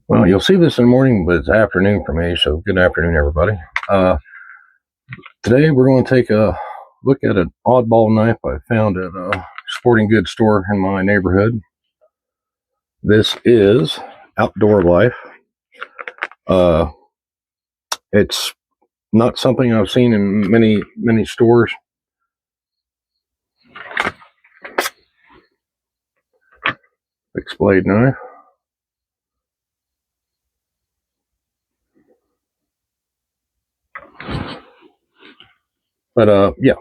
Well, you'll see this in the morning, but it's afternoon for me, so good afternoon, everybody. Today we're going to take a look at an oddball knife I found at a sporting goods store in my neighborhood. This is Outdoorlife. It's not something I've seen in many stores. Fixed blade knife. But yeah,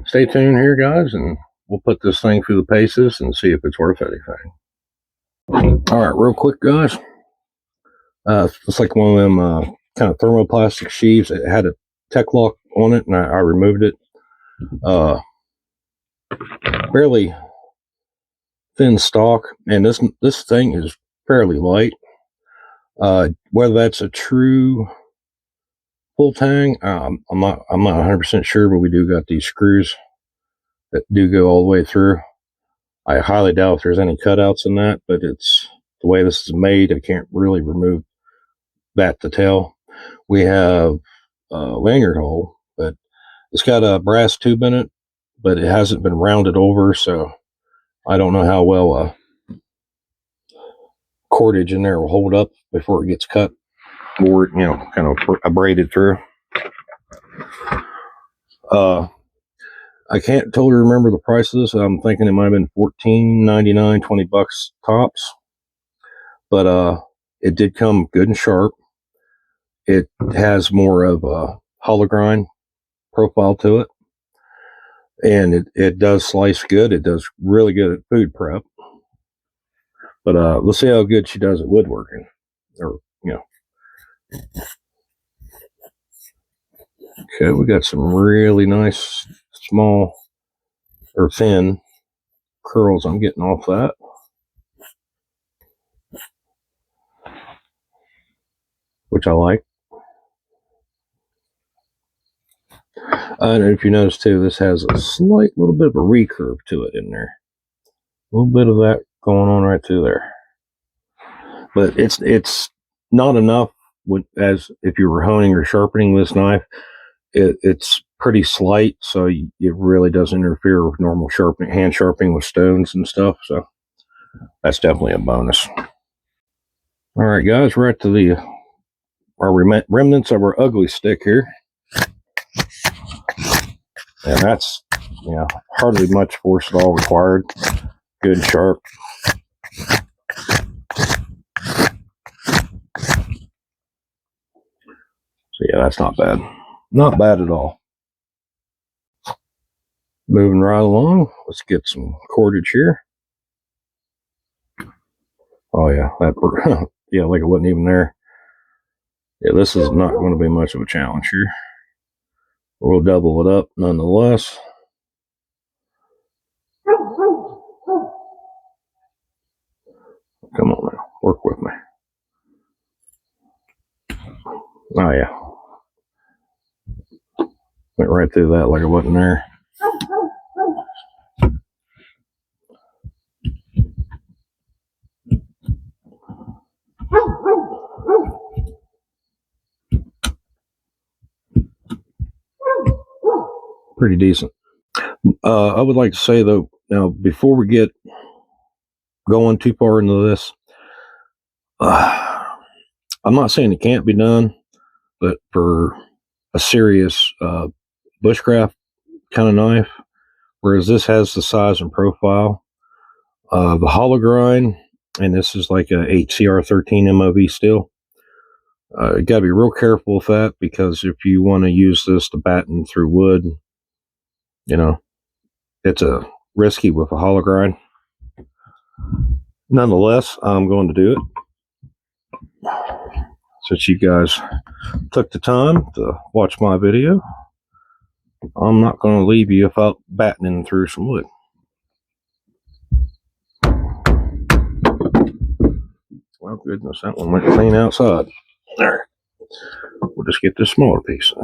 stay tuned here, guys, and we'll put this thing through the paces and see if it's worth anything. All right, real quick, guys. It's like one of them kind of thermoplastic sheaves. It had a tech lock on it, and I removed it. Fairly thin stock, and this thing is fairly light. Whether that's a true full tang, I'm not 100% sure, but we do got these screws that do go all the way through. I highly doubt if there's any cutouts in that, but it's the way this is made. I can't really remove that to tell. We have a lanyard hole, but it's got a brass tube in it, but it hasn't been rounded over, so I don't know how well cordage in there will hold up before it gets cut or, kind of abraded through. I can't totally remember the price of this. I'm thinking it might have been $14.99, $20 tops, but it did come good and sharp. It has more of a hollow grind profile to it, and it does slice good. It does really good at food prep. But let's see how good she does at woodworking. Okay, we got some really nice small or thin curls I'm getting off that. Which I like. And if you notice too, this has a slight little bit of a recurve to it in there. A little bit of that going on right through there. But it's not enough as if you were honing or sharpening this knife. It's pretty slight, so it really doesn't interfere with normal hand sharpening with stones and stuff. So that's definitely a bonus. All right, guys, we're at our remnants of our ugly stick here. And that's, hardly much force at all required. Good sharp. So yeah, that's not bad. Not bad at all. Moving right along, let's get some cordage here. Oh yeah, yeah, like it wasn't even there. Yeah, this is not going to be much of a challenge here. We'll double it up nonetheless. Come on now, work with me. Oh yeah. Went right through that like it wasn't there. Pretty decent. I would like to say though, now before we get going too far into this, I'm not saying it can't be done, but for a serious bushcraft kind of knife, whereas this has the size and profile, the hollow grind, and this is like a HCR13 MOV steel. You got to be real careful with that, because if you want to use this to batten through wood, it's a risky with a hollow grind. Nonetheless, I'm going to do it. Since you guys took the time to watch my video, I'm not going to leave you without battening through some wood. Well, goodness, that one went clean outside. There. We'll just get this smaller piece.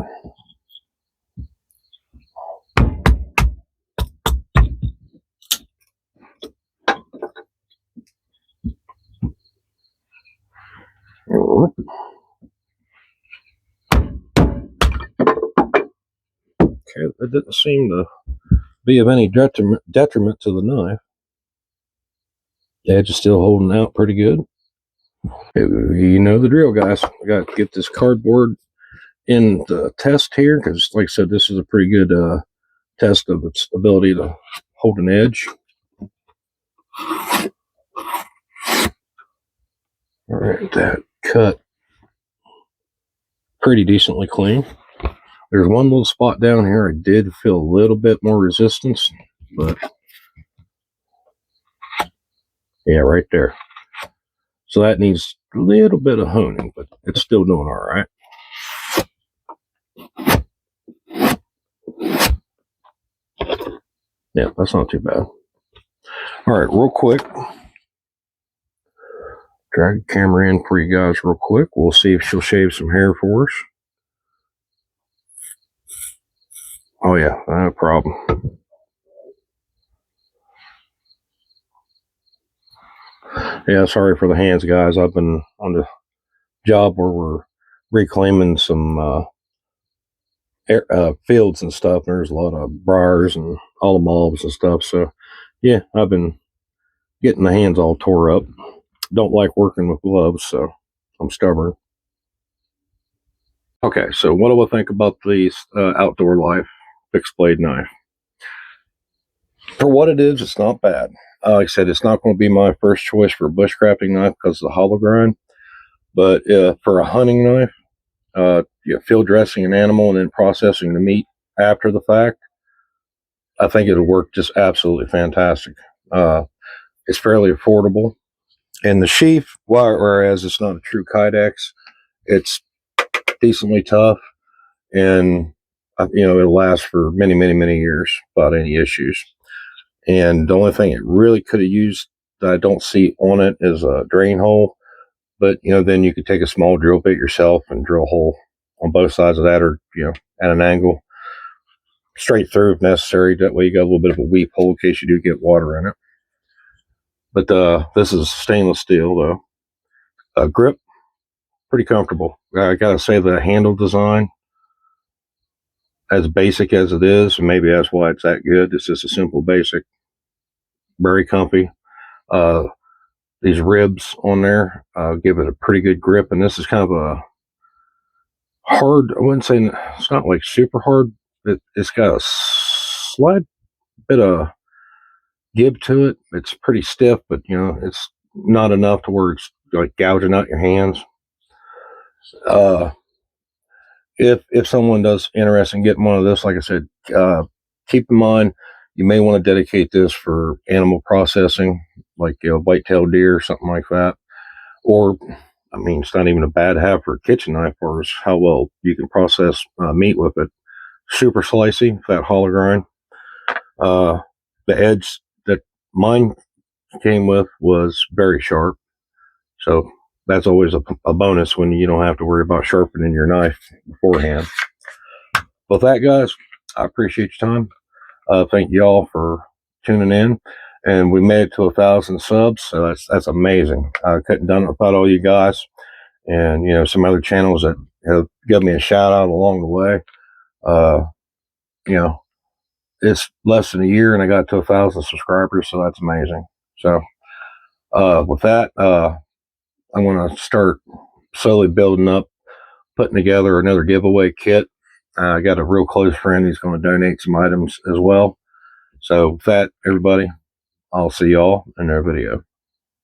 Okay, that didn't seem to be of any detriment to the knife. The edge is still holding out pretty good. You know the drill, guys. I got to get this cardboard in the test here because, like I said, this is a pretty good test of its ability to hold an edge. All right, that cut pretty decently clean. There's one little spot down here I did feel a little bit more resistance, but yeah, right there. So that needs a little bit of honing, but it's still doing all right. Yeah, that's not too bad. All right, real quick. Drag the camera in for you guys real quick. We'll see if she'll shave some hair for us. Oh yeah, no problem. Yeah, sorry for the hands, guys. I've been on the job where we're reclaiming some fields and stuff. There's a lot of briars and all the bulbs and stuff. So yeah, I've been getting the hands all tore up. Don't like working with gloves, so I'm stubborn. Okay, so what do I think about the Outdoorlife fixed blade knife? For what it is, it's not bad. Like I said, it's not going to be my first choice for a bushcrafting knife because of the hollow grind. But for a hunting knife, field dressing an animal and then processing the meat after the fact, I think it'll work just absolutely fantastic. It's fairly affordable. And the sheath, whereas it's not a true Kydex, it's decently tough, and it'll last for many, many, many years without any issues. And the only thing it really could have used that I don't see on it is a drain hole. But then you could take a small drill bit yourself and drill a hole on both sides of that, or at an angle, straight through if necessary. That way you got a little bit of a weep hole in case you do get water in it. But this is stainless steel though. Grip, pretty comfortable. I gotta say the handle design, as basic as it is, and maybe that's why it's that good. It's just a simple basic, very comfy. These ribs on there give it a pretty good grip, and this is kind of a hard. I wouldn't say it's not like super hard. It's got a slight bit of give to it. It's pretty stiff, but it's not enough to where it's like gouging out your hands. If someone does interested in getting one of this, like I said, keep in mind you may want to dedicate this for animal processing, like white-tailed deer or something like that. Or, I mean, it's not even a bad have for a kitchen knife, or is how well you can process meat with it. Super slicey, that hollow grind. The edge that mine came with was very sharp, so that's always a bonus when you don't have to worry about sharpening your knife beforehand. With that, guys, I appreciate your time. Thank you all for tuning in, and we made it to 1,000 subs, so that's amazing. I couldn't done it without all you guys, and some other channels that have given me a shout out along the way. It's less than a year, and I got to 1,000 subscribers, so that's amazing. So, with that, I'm going to start slowly building up, putting together another giveaway kit. I got a real close friend who's going to donate some items as well. So with that, everybody, I'll see y'all in their video.